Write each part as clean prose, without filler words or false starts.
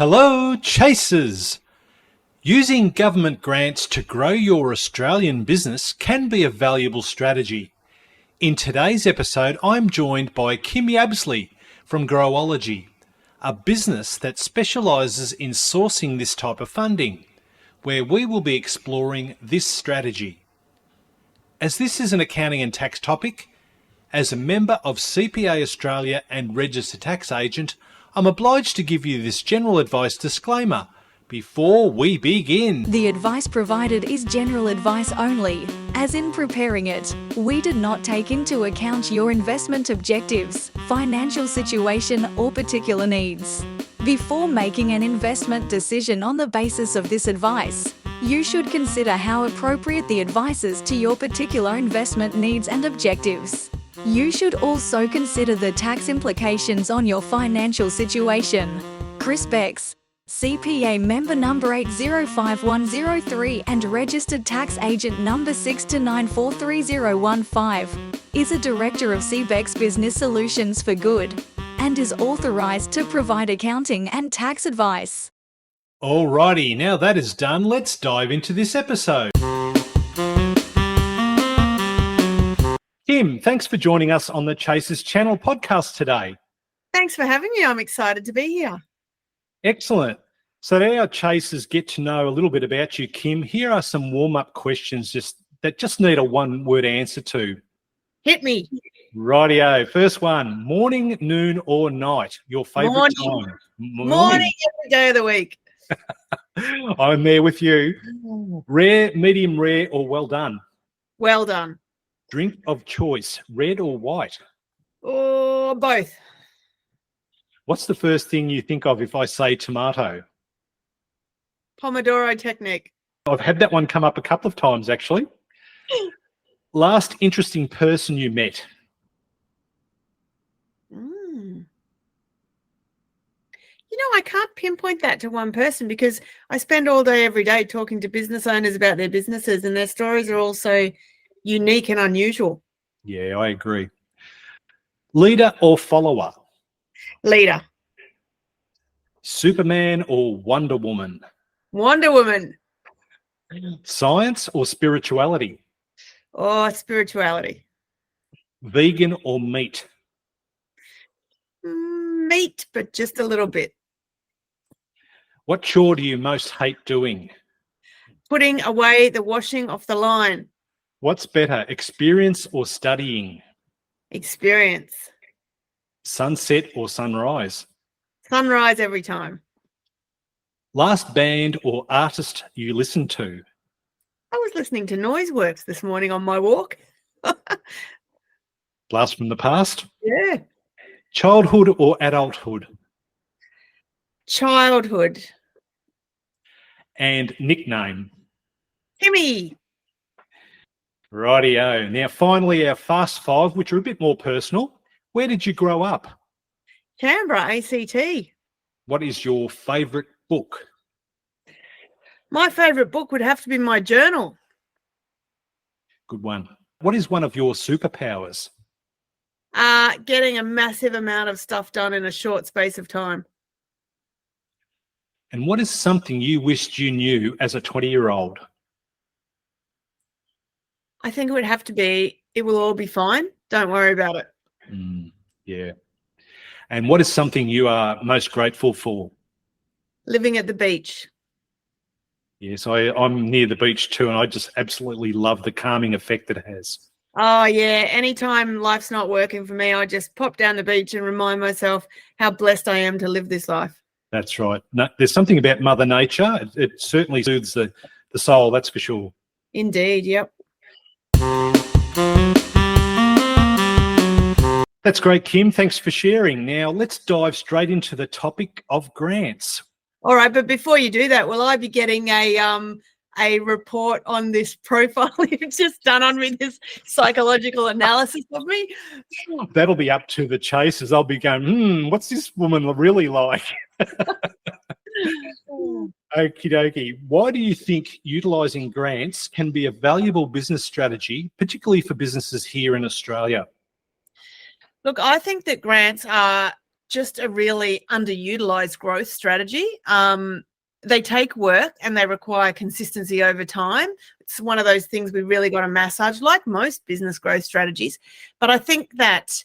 Hello, chasers! Using government grants to grow your Australian business can be a valuable strategy. In today's episode, I'm joined by Kim Yabsley from Growology, a business that specialises in sourcing this type of funding, where we will be exploring this strategy. As this is an accounting and tax topic, as a member of CPA Australia and registered tax agent, I'm obliged to give you this general advice disclaimer before we begin. The advice provided is general advice only, as in preparing it, we did not take into account your investment objectives, financial situation or particular needs. Before making an investment decision on the basis of this advice, you should consider how appropriate the advice is to your particular investment needs and objectives. You should also consider the tax implications on your financial situation. Chris Becks, CPA member number 805103 and registered tax agent number 629430015, is a director of CBEX Business Solutions for Good and is authorised to provide accounting and tax advice. Alrighty, now that is done, let's dive into this episode. Kim, thanks for joining us on the Chasers Channel podcast today. Thanks for having me. I'm excited to be here. Excellent. So now our chasers get to know a little bit about you, Kim. Here are some warm-up questions that just need a one-word answer to. Hit me. Rightio. First one, morning, noon or night? Your favourite time? Morning every day of the week. I'm there with you. Rare, medium rare or well done? Well done. Drink of choice, red or white? Or both. What's the first thing you think of if I say tomato? Pomodoro technique. I've had that one come up a couple of times, actually. Last interesting person you met? I can't pinpoint that to one person because I spend all day, every day talking to business owners about their businesses, and their stories are all so unique and unusual. Yeah, I agree. Leader or follower? Leader. Superman or Wonder Woman? Wonder Woman. Science or spirituality? Oh, spirituality. Vegan or meat? Meat, but just a little bit. What chore do you most hate doing? Putting away the washing off the line. What's better, experience or studying? Experience. Sunset or sunrise? Sunrise every time. Last band or artist you listen to? I was listening to Noiseworks this morning on my walk. Blast from the past? Yeah. Childhood or adulthood? Childhood. And nickname? Timmy. Rightio. Now, finally, our fast five, which are a bit more personal. Where did you grow up? Canberra, ACT. What is your favourite book? My favourite book would have to be my journal. Good one. What is one of your superpowers? Getting a massive amount of stuff done in a short space of time. And what is something you wished you knew as a 20-year-old? I think it would have to be, it will all be fine. Don't worry about it. Yeah. And what is something you are most grateful for? Living at the beach. Yes, I'm near the beach too, and I just absolutely love the calming effect that it has. Oh, yeah. Anytime life's not working for me, I just pop down the beach and remind myself how blessed I am to live this life. That's right. No, there's something about Mother Nature. It certainly soothes the soul, that's for sure. Indeed, yep. That's great, Kim. Thanks for sharing. Now, let's dive straight into the topic of grants. All right, but before you do that, will I be getting a report on this profile you've just done on me, this psychological analysis of me? That'll be up to the chasers. I'll be going, what's this woman really like? Okie dokie. Why do you think utilising grants can be a valuable business strategy, particularly for businesses here in Australia? Look, I think that grants are just a really underutilized growth strategy. They take work and they require consistency over time. It's one of those things we really got to massage, like most business growth strategies. But I think that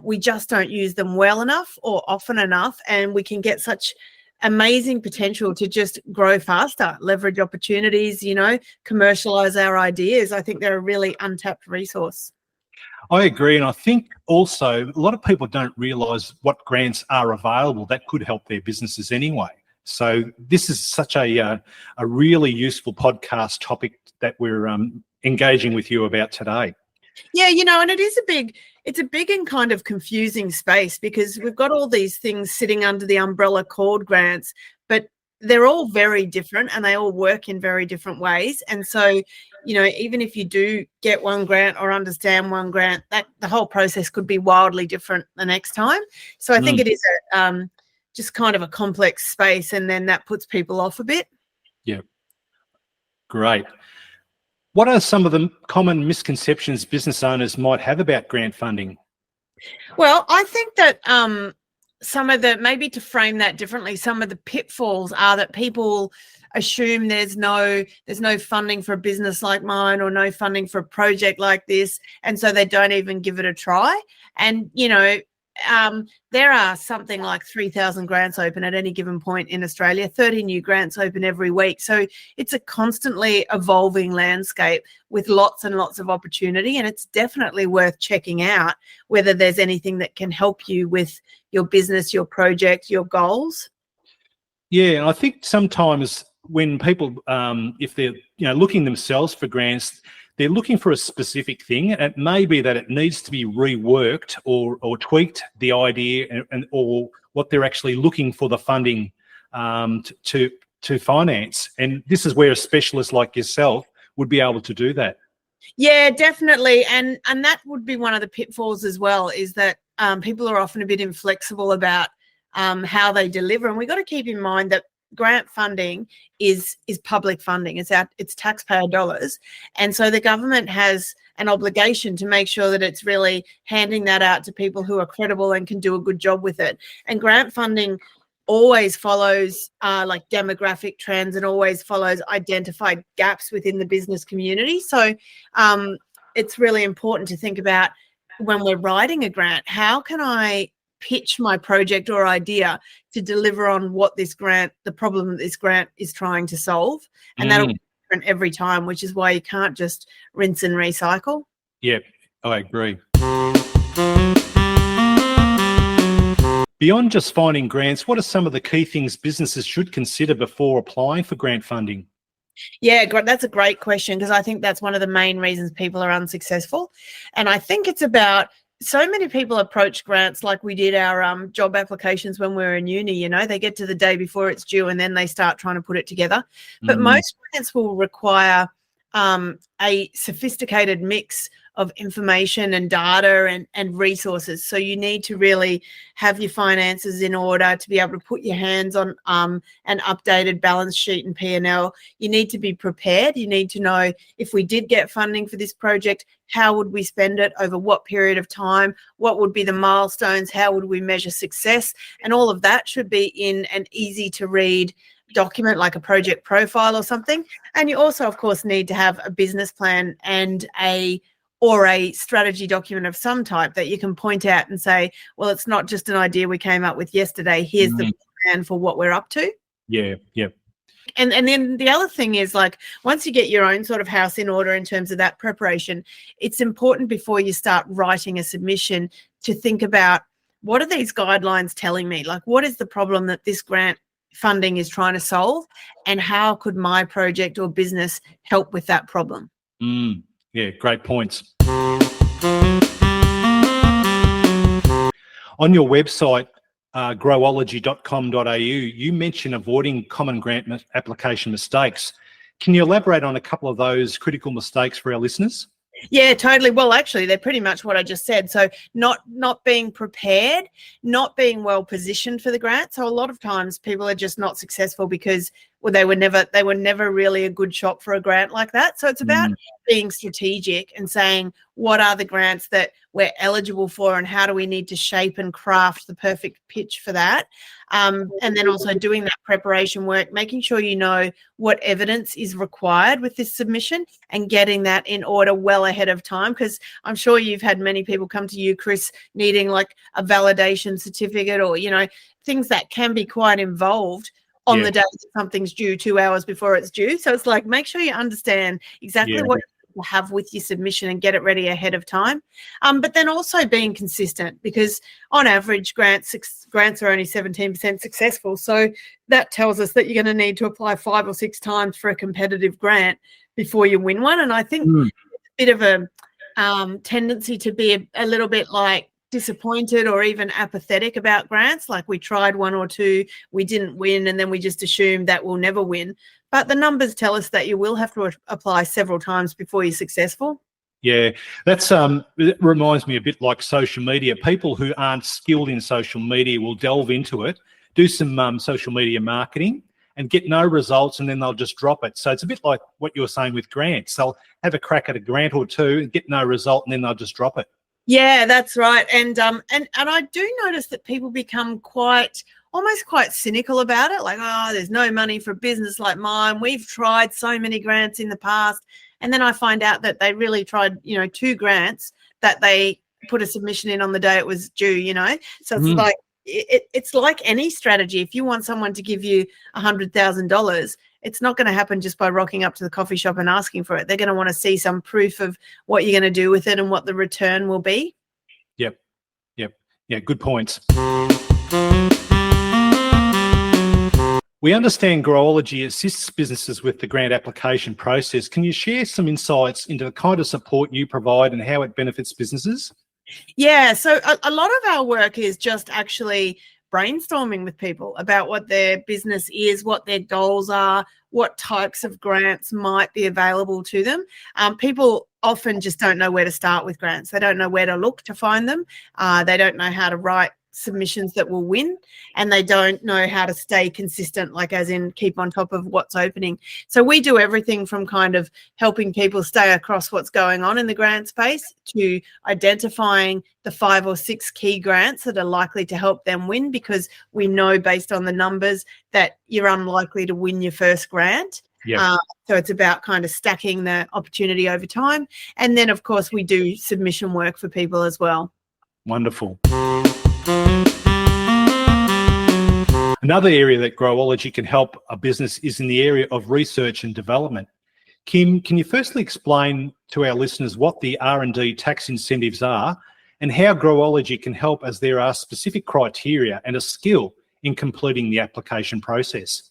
we just don't use them well enough or often enough, and we can get such amazing potential to just grow faster, leverage opportunities, commercialize our ideas. I think they're a really untapped resource. I agree, and I think also a lot of people don't realise what grants are available that could help their businesses anyway. So this is such a really useful podcast topic that we're engaging with you about today. Yeah, and it's a big and kind of confusing space, because we've got all these things sitting under the umbrella called grants, but they're all very different and they all work in very different ways. And so, even if you do get one grant or understand one grant, that the whole process could be wildly different the next time. So I think it is just kind of a complex space, and then that puts people off a bit. Yeah. Great. What are some of the common misconceptions business owners might have about grant funding? Well, I think that some of the, maybe to frame that differently, some of the pitfalls are that people assume there's no funding for a business like mine, or no funding for a project like this, and so they don't even give it a try. And there are something like 3,000 grants open at any given point in Australia, 30 new grants open every week. So it's a constantly evolving landscape with lots and lots of opportunity, and it's definitely worth checking out whether there's anything that can help you with your business, your project, your goals. Yeah, and I think sometimes when people, if they're looking themselves for grants, they're looking for a specific thing, and it may be that it needs to be reworked or tweaked, the idea, or what they're actually looking for the funding to finance. And this is where a specialist like yourself would be able to do that. Yeah, definitely. And that would be one of the pitfalls as well, is that people are often a bit inflexible about how they deliver. And we've got to keep in mind that grant funding is public funding. It's taxpayer dollars, and so the government has an obligation to make sure that it's really handing that out to people who are credible and can do a good job with it. And grant funding always follows like demographic trends, and always follows identified gaps within the business community. So it's really important to think about, when we're writing a grant, how can I pitch my project or idea to deliver on what this grant, the problem that this grant is trying to solve. And that'll be different every time, which is why you can't just rinse and recycle. Yeah, I agree. Beyond just finding grants, what are some of the key things businesses should consider before applying for grant funding? Yeah, that's a great question, because I think that's one of the main reasons people are unsuccessful. And I think it's about, so many people approach grants like we did our job applications when we were in uni. They get to the day before it's due and then they start trying to put it together. But most grants will require a sophisticated mix of information and data and resources. So you need to really have your finances in order to be able to put your hands on an updated balance sheet and P&L. You need to be prepared. You need to know, if we did get funding for this project, how would we spend it, over what period of time, what would be the milestones, how would we measure success, and all of that should be in an easy to read document like a project profile or something. And you also, of course, need to have a business plan and a strategy document of some type that you can point out and say, well, it's not just an idea we came up with yesterday. Here's the plan for what we're up to. Yeah. And then the other thing is, like, once you get your own sort of house in order in terms of that preparation, it's important before you start writing a submission to think about, what are these guidelines telling me? Like, what is the problem that this grant funding is trying to solve, and how could my project or business help with that problem? Yeah, great points. On your website, growology.com.au, you mention avoiding common grant application mistakes. Can you elaborate on a couple of those critical mistakes for our listeners? Yeah, totally. Well, actually, they're pretty much what I just said. So not being prepared, not being well positioned for the grant. So a lot of times people are just not successful because well, they were never really a good shot for a grant like that. So it's about being strategic and saying, what are the grants that we're eligible for and how do we need to shape and craft the perfect pitch for that? And then also doing that preparation work, making sure you know what evidence is required with this submission and getting that in order well ahead of time. Because I'm sure you've had many people come to you, Chris, needing like a validation certificate or, things that can be quite involved on the day that something's due 2 hours before it's due. So it's like, make sure you understand exactly what you have with your submission and get it ready ahead of time. But then also being consistent, because on average grants are only 17% successful. So that tells us that you're going to need to apply 5 or 6 times for a competitive grant before you win one. And I think it's a bit of a tendency to be a little bit like disappointed or even apathetic about grants, like we tried 1 or 2, we didn't win, and then we just assume that we'll never win. But the numbers tell us that you will have to apply several times before you're successful. Yeah, that's it reminds me a bit like social media. People who aren't skilled in social media will delve into it, do some social media marketing and get no results, and then they'll just drop it. So it's a bit like what you're saying with grants. They'll have a crack at a grant or 2, get no result, and then they'll just drop it. Yeah, that's right. And I do notice that people become almost quite cynical about it. Like, oh, there's no money for a business like mine. We've tried so many grants in the past. And then I find out that they really tried, 2 grants that they put a submission in on the day it was due, So it's like, it's like any strategy. If you want someone to give you $100,000, it's not going to happen just by rocking up to the coffee shop and asking for it. They're going to want to see some proof of what you're going to do with it and what the return will be. Yep. Yeah, good points. We understand Growology assists businesses with the grant application process. Can you share some insights into the kind of support you provide and how it benefits businesses? Yeah, so a lot of our work is just actually brainstorming with people about what their business is, what their goals are, what types of grants might be available to them. People often just don't know where to start with grants. They don't know where to look to find them. They don't know how to write submissions that will win, and they don't know how to stay consistent, like as in keep on top of what's opening. So we do everything from kind of helping people stay across what's going on in the grant space to identifying the 5 or 6 key grants that are likely to help them win, because we know based on the numbers that you're unlikely to win your first grant. So it's about kind of stacking the opportunity over time. And then, of course, we do submission work for people as well. Wonderful. Another area that Growology can help a business is in the area of research and development. Kim, can you firstly explain to our listeners what the R&D tax incentives are and how Growology can help, as there are specific criteria and a skill in completing the application process?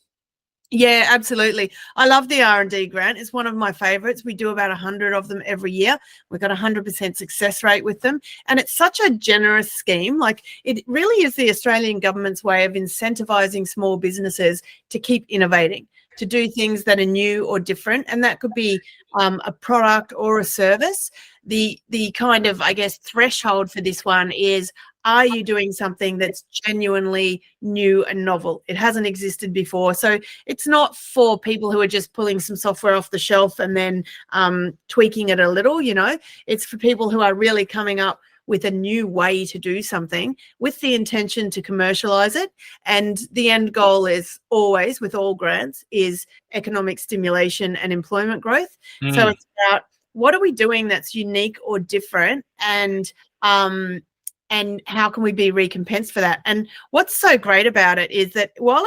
Yeah, absolutely. I love the R&D grant. It's one of my favorites. We do about 100 of them every year. We've got 100% success rate with them. And it's such a generous scheme. Like, it really is the Australian government's way of incentivizing small businesses to keep innovating, to do things that are new or different. And that could be a product or a service. The kind of, I guess, threshold for this one is, are you doing something that's genuinely new and novel? It hasn't existed before. So it's not for people who are just pulling some software off the shelf and then tweaking it a little, It's for people who are really coming up with a new way to do something with the intention to commercialize it. And the end goal is always, with all grants, is economic stimulation and employment growth. So it's about, what are we doing that's unique or different, and how can we be recompensed for that? And what's so great about it is that while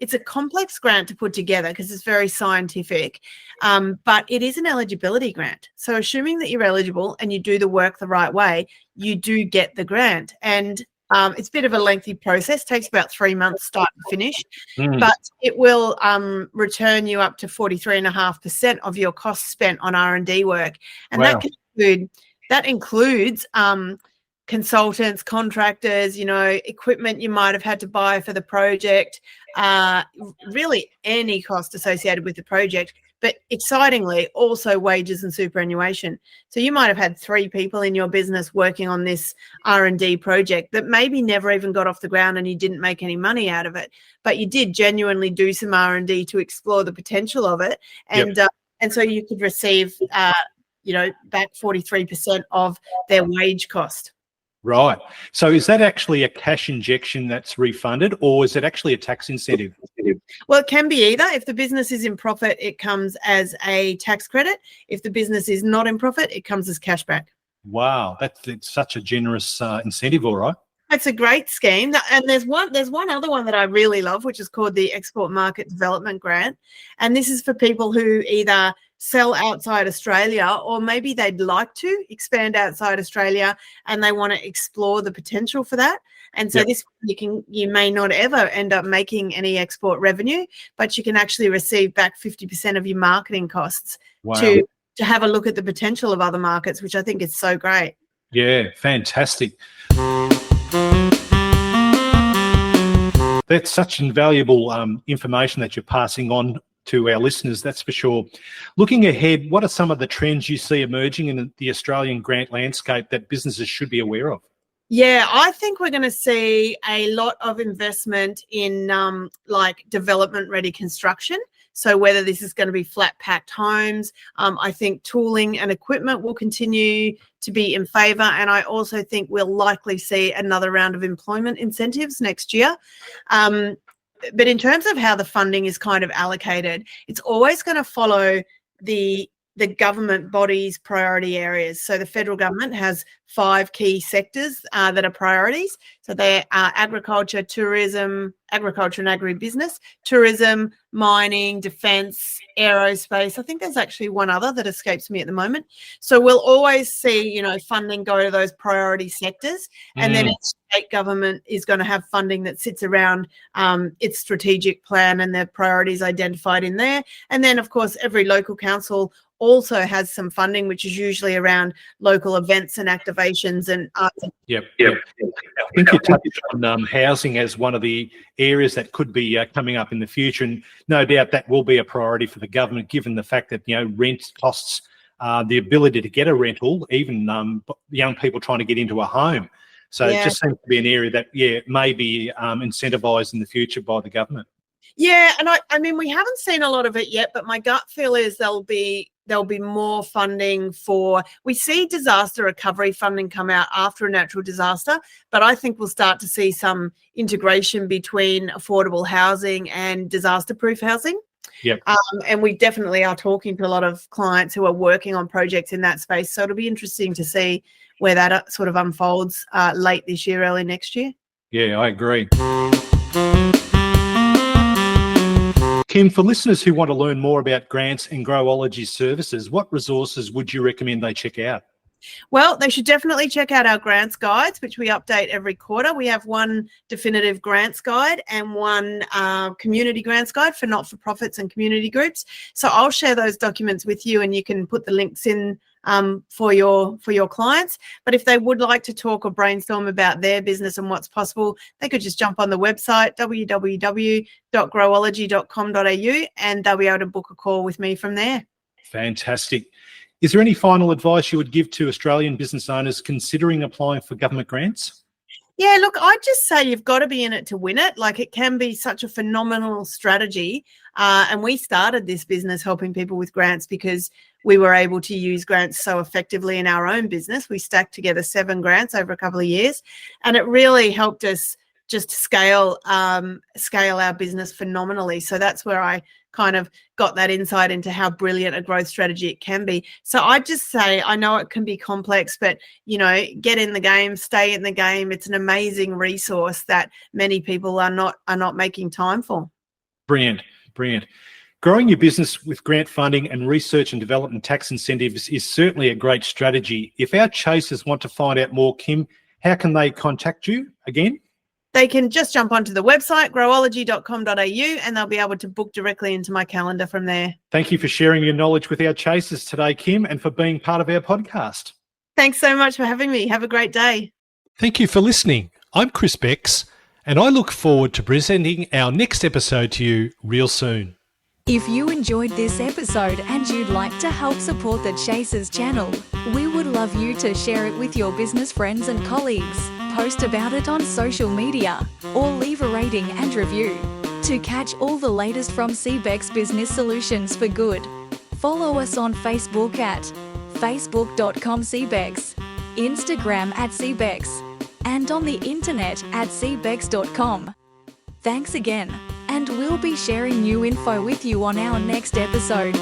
it's a complex grant to put together because it's very scientific, but it is an eligibility grant. So assuming that you're eligible and you do the work the right way, you do get the grant. And it's a bit of a lengthy process, takes about 3 months start to finish, but it will return you up to 43.5% of your costs spent on R&D work. And wow. that includes consultants, contractors, equipment you might have had to buy for the project, really any cost associated with the project. but excitingly also wages and superannuation. So you might have had 3 people in your business working on this R&D project that maybe never even got off the ground and you didn't make any money out of it, but you did genuinely do some R&D to explore the potential of it. And so you could receive, back 43% of their wage cost. Right. So is that actually a cash injection that's refunded, or is it actually a tax incentive? Well, it can be either. If the business is in profit, it comes as a tax credit. If the business is not in profit, it comes as cashback. Wow, it's such a generous incentive, all right. It's a great scheme. And there's one other one that I really love, which is called the Export Market Development Grant. And this is for people who either sell outside Australia, or maybe they'd like to expand outside Australia and they want to explore the potential for that. And so this, you may not ever end up making any export revenue, but you can actually receive back 50% of your marketing costs to have a look at the potential of other markets, which I think is so great. Yeah, fantastic. That's such invaluable information that you're passing on to our listeners, that's for sure. Looking ahead, what are some of the trends you see emerging in the Australian grant landscape that businesses should be aware of? Yeah, I think we're going to see a lot of investment in development-ready construction. So whether this is going to be flat-packed homes, I think tooling and equipment will continue to be in favour. And I also think we'll likely see another round of employment incentives next year. But in terms of how the funding is kind of allocated, it's always going to follow the government body's priority areas. So the federal government has 5 key sectors that are priorities. So they're agriculture, tourism, agriculture and agribusiness, tourism, mining, defence, aerospace. I think there's actually one other that escapes me at the moment. So we'll always see, funding go to those priority sectors. And then each state government is going to have funding that sits around its strategic plan and their priorities identified in there. And then, of course, every local council also has some funding, which is usually around local events and activations and arts. Yep. I think you touched on housing as one of the areas that could be coming up in the future, and no doubt that will be a priority for the government, given the fact that rent costs, the ability to get a rental, even young people trying to get into a home. So it just seems to be an area that may be incentivised in the future by the government. Yeah, and I mean we haven't seen a lot of it yet, but my gut feel is there'll be more funding for. We see disaster recovery funding come out after a natural disaster, but I think we'll start to see some integration between affordable housing and disaster-proof housing. Yep. And we definitely are talking to a lot of clients who are working on projects in that space. So it'll be interesting to see where that sort of unfolds late this year, early next year. Yeah, I agree. Kim, for listeners who want to learn more about grants and Growology services, what resources would you recommend they check out? Well, they should definitely check out our grants guides, which we update every quarter. We have one definitive grants guide and one community grants guide for not-for-profits and community groups. So I'll share those documents with you and you can put the links in for your clients. But if they would like to talk or brainstorm about their business and what's possible, they could just jump on the website www.growology.com.au and they'll be able to book a call with me from there. Fantastic. Is there any final advice you would give to Australian business owners considering applying for government grants? Yeah, look, I'd just say you've got to be in it to win it. Like, it can be such a phenomenal strategy. And we started this business helping people with grants because we were able to use grants so effectively in our own business. We stacked together 7 grants over a couple of years, and it really helped us just scale our business phenomenally. So that's where I kind of got that insight into how brilliant a growth strategy it can be. So I'd just say, I know it can be complex, but, get in the game, stay in the game. It's an amazing resource that many people are not making time for. Brilliant. Growing your business with grant funding and research and development tax incentives is certainly a great strategy. If our chasers want to find out more, Kim, how can they contact you again? They can just jump onto the website, growology.com.au, and they'll be able to book directly into my calendar from there. Thank you for sharing your knowledge with our chasers today, Kim, and for being part of our podcast. Thanks so much for having me. Have a great day. Thank you for listening. I'm Chris Becks, and I look forward to presenting our next episode to you real soon. If you enjoyed this episode and you'd like to help support the Chasers channel, we would love you to share it with your business friends and colleagues, post about it on social media, or leave a rating and review. To catch all the latest from CBEX Business Solutions for Good, follow us on Facebook at facebook.com/CBEX, Instagram at CBEX, and on the internet at cbex.com. Thanks again, and we'll be sharing new info with you on our next episode.